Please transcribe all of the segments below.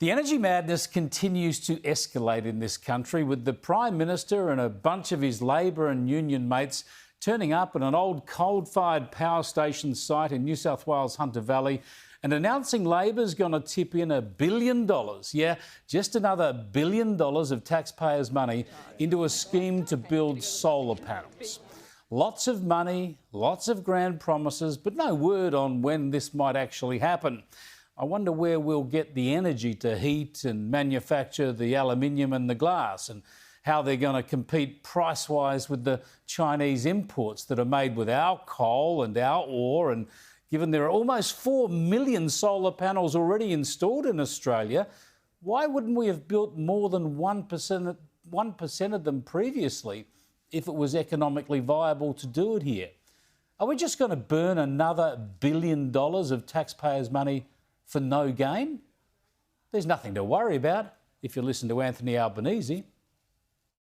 The energy madness continues to escalate in this country, with the Prime Minister and a bunch of his Labor and union mates turning up at an old coal-fired power station site in New South Wales' Hunter Valley and announcing Labor's going to tip in $1 billion. Yeah, just another $1 billion of taxpayers' money into a scheme to build solar panels. Lots of money, lots of grand promises, but no word on when this might actually happen. I wonder where we'll get the energy to heat and manufacture the aluminium and the glass, and how they're going to compete price-wise with the Chinese imports that are made with our coal and our ore. And given there are almost 4 million solar panels already installed in Australia, why wouldn't we have built more than 1% of them previously if it was economically viable to do it here? Are we just going to burn another $1 billion of taxpayers' money for no gain? There's nothing to worry about if you listen to Anthony Albanese.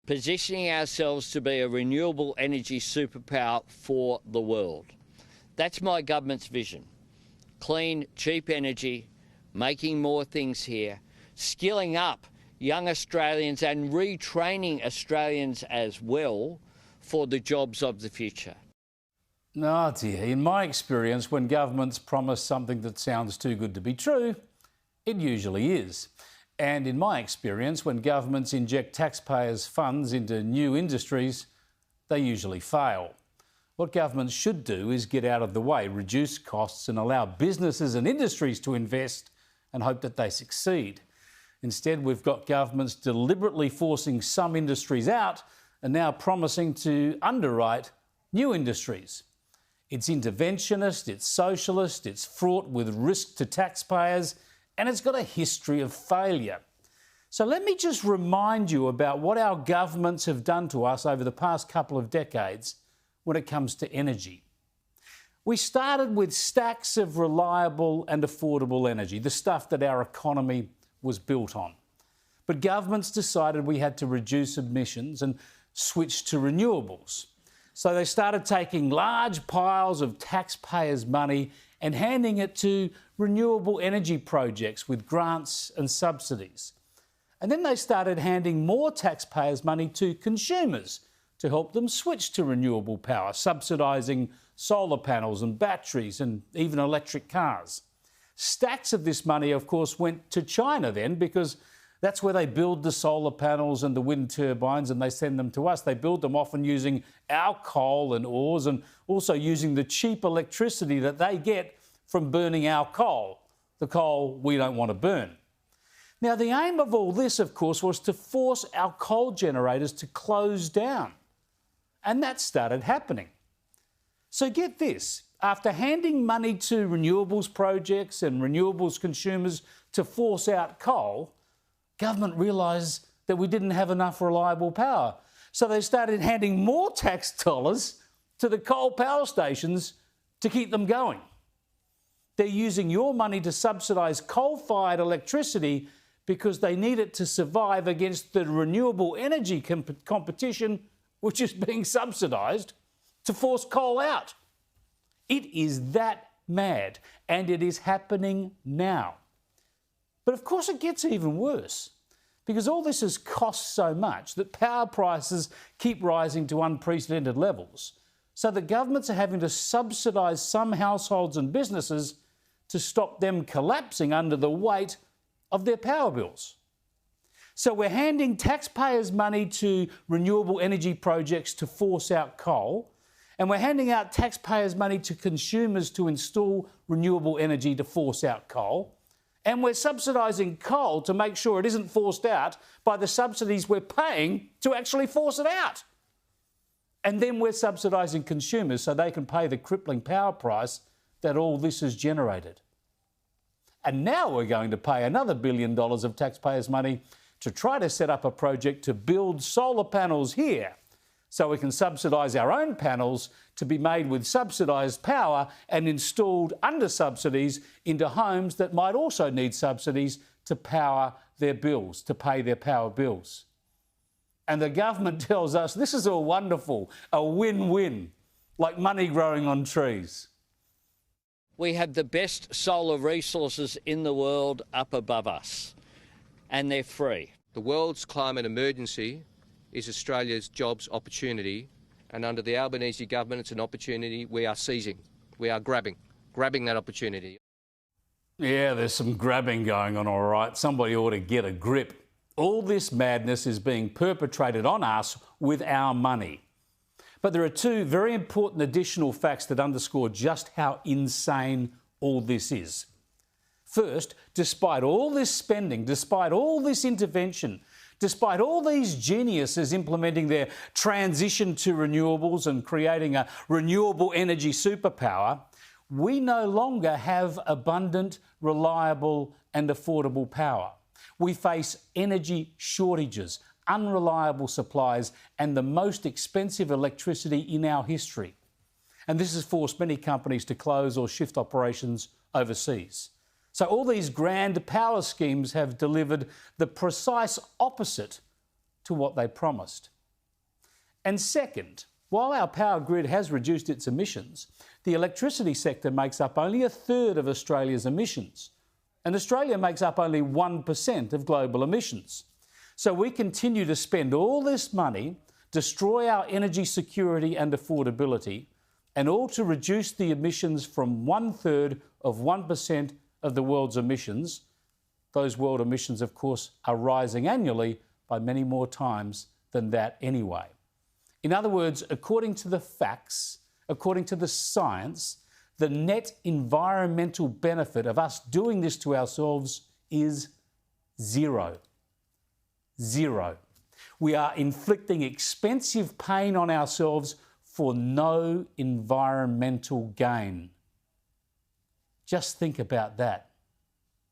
Positioning ourselves to be a renewable energy superpower for the world. That's my government's vision. Clean, cheap energy, making more things here, skilling up young Australians and retraining Australians as well for the jobs of the future. Oh dear, in my experience, when governments promise something that sounds too good to be true, it usually is. And in my experience, when governments inject taxpayers' funds into new industries, they usually fail. What governments should do is get out of the way, reduce costs and allow businesses and industries to invest and hope that they succeed. Instead, we've got governments deliberately forcing some industries out and now promising to underwrite new industries. It's interventionist, it's socialist, it's fraught with risk to taxpayers, and it's got a history of failure. So let me just remind you about what our governments have done to us over the past couple of decades when it comes to energy. We started with stacks of reliable and affordable energy, the stuff that our economy was built on. But governments decided we had to reduce emissions and switch to renewables. So they started taking large piles of taxpayers' money and handing it to renewable energy projects with grants and subsidies. And then they started handing more taxpayers' money to consumers to help them switch to renewable power, subsidising solar panels and batteries and even electric cars. Stacks of this money, of course, went to China then, because that's where they build the solar panels and the wind turbines, and they send them to us. They build them often using our coal and ores, and also using the cheap electricity that they get from burning our coal, the coal we don't want to burn. Now, the aim of all this, of course, was to force our coal generators to close down. And that started happening. So get this, after handing money to renewables projects and renewables consumers to force out coal, government realised that we didn't have enough reliable power. So they started handing more tax dollars to the coal power stations to keep them going. They're using your money to subsidise coal-fired electricity because they need it to survive against the renewable energy competition which is being subsidised to force coal out. It is that mad, and it is happening now. But of course it gets even worse, because all this has cost so much that power prices keep rising to unprecedented levels, so that governments are having to subsidise some households and businesses to stop them collapsing under the weight of their power bills. So we're handing taxpayers' money to renewable energy projects to force out coal, and we're handing out taxpayers' money to consumers to install renewable energy to force out coal, and we're subsidising coal to make sure it isn't forced out by the subsidies we're paying to actually force it out. And then we're subsidising consumers so they can pay the crippling power price that all this has generated. And now we're going to pay another $1 billion of taxpayers' money to try to set up a project to build solar panels here, so we can subsidise our own panels to be made with subsidised power and installed under subsidies into homes that might also need subsidies to power their bills, to pay their power bills. And the government tells us this is all wonderful, a win-win, like money growing on trees. We have the best solar resources in the world up above us. and they're free. The world's climate emergency is Australia's jobs opportunity, and under the Albanese government it's an opportunity we are seizing. We are grabbing that opportunity. Yeah, there's some grabbing going on, all right. Somebody ought to get a grip. All this madness is being perpetrated on us with our money. But there are two very important additional facts that underscore just how insane all this is. First, despite all this spending, despite all this intervention, despite all these geniuses implementing their transition to renewables and creating a renewable energy superpower, we no longer have abundant, reliable and affordable power. We face energy shortages, unreliable supplies and the most expensive electricity in our history. And this has forced many companies to close or shift operations overseas. So all these grand power schemes have delivered the precise opposite to what they promised. And second, while our power grid has reduced its emissions, the electricity sector makes up only a third of Australia's emissions. And Australia makes up only 1% of global emissions. So we continue to spend all this money, destroy our energy security and affordability, and all to reduce the emissions from 1/3 of 1% of the world's emissions. Those world emissions, of course, are rising annually by many more times than that anyway. In other words, according to the facts, according to the science, the net environmental benefit of us doing this to ourselves is zero. Zero. We are inflicting expensive pain on ourselves for no environmental gain. Just think about that.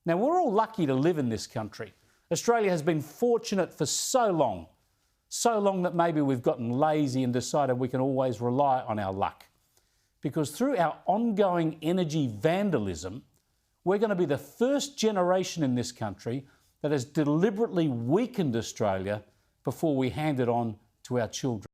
Now, we're all lucky to live in this country. Australia has been fortunate for so long that maybe we've gotten lazy and decided we can always rely on our luck. Because through our ongoing energy vandalism, we're going to be the first generation in this country that has deliberately weakened Australia before we hand it on to our children.